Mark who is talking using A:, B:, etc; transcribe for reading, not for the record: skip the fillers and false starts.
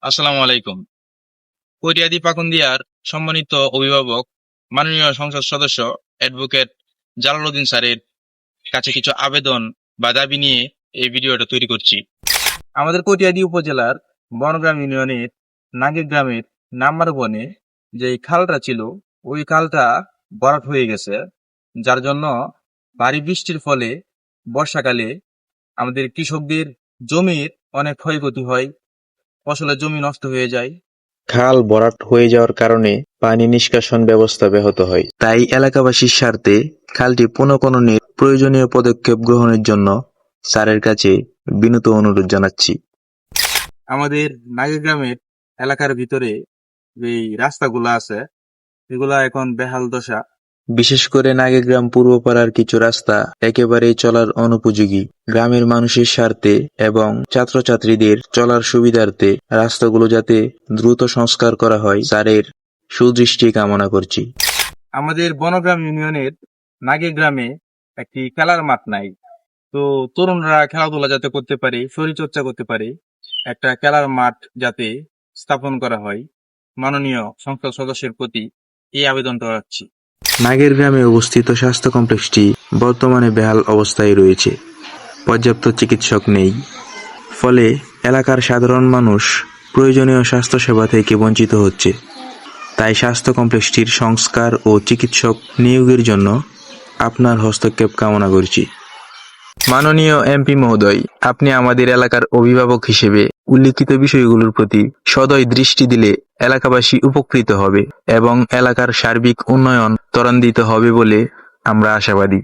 A: আসসালামু আলাইকুম। কটিয়াদী পাকুন্দিয়ার সম্মানিত অভিভাবক, মাননীয় সংসদ সদস্য অ্যাডভোকেট জালালউদ্দিন স্যারের কাছে কিছু আবেদন বা দাবি নিয়ে এই ভিডিওটা তৈরি করছি। আমাদের কটিয়াদী উপজেলার বনগ্রাম ইউনিয়নের নাগের গ্রামের নাম্বার বনে যে খালটা ছিল, ওই খালটা ভরাট হয়ে গেছে, যার জন্য ভারী বৃষ্টির ফলে বর্ষাকালে আমাদের কৃষকদের জমির অনেক ক্ষয়ক্ষতি হয়, ফসলের জমি নষ্ট হয়ে যায়।
B: খাল ভরাট হয়ে যাওয়ার কারণে পানি নিষ্কাশন ব্যবস্থা ব্যাহত হয়। তাই এলাকাবাসীর স্বার্থে খালটি পুনঃখননের প্রয়োজনীয় পদক্ষেপ গ্রহণের জন্য স্যারের কাছে বিনীত অনুরোধ জানাচ্ছি।
A: আমাদের নাগের গ্রামের এলাকার ভিতরে এই রাস্তাগুলো আছে, এগুলা এখন বেহাল দশা।
B: বিশেষ করে নাগেগ্রাম পূর্বপাড়ার কিছু রাস্তা একেবারেই চলার অনুপযোগী। গ্রামের মানুষের স্বার্থে এবং ছাত্রছাত্রীদের চলার সুবিধার্থে রাস্তাগুলো যাতে দ্রুত সংস্কার করা হয়, স্যারের সুদৃষ্টি কামনা করছি।
A: আমাদের বনগ্রাম ইউনিয়নের নাগের গ্রামে একটি খেলার মাঠ নাই, তো তরুণরা খেলাধুলা যাতে করতে পারে, শরীরচর্চা করতে পারে, একটা খেলার মাঠ যাতে স্থাপন করা হয়, মাননীয় সংসদ সদস্যের প্রতি এই আবেদনটা রাখছি।
B: নাগের গ্রামে অবস্থিত স্বাস্থ্য কমপ্লেক্সটি বর্তমানে বেহাল অবস্থায় রয়েছে। পর্যাপ্ত চিকিৎসক নেই, ফলে এলাকার সাধারণ মানুষ প্রয়োজনীয় স্বাস্থ্যসেবা থেকে বঞ্চিত হচ্ছে। তাই স্বাস্থ্য কমপ্লেক্সটির সংস্কার ও চিকিৎসক নিয়োগের জন্য আপনার হস্তক্ষেপ কামনা করছি। মাননীয় এমপি মহোদয়, আপনি আমাদের এলাকার অভিভাবক হিসেবে উল্লিখিত বিষয়গুলোর প্রতি সদয় দৃষ্টি দিলে এলাকাবাসী উপকৃত হবে এবং এলাকার সার্বিক উন্নয়ন ত্বরান্বিত হবে বলে আমরা আশাবাদী।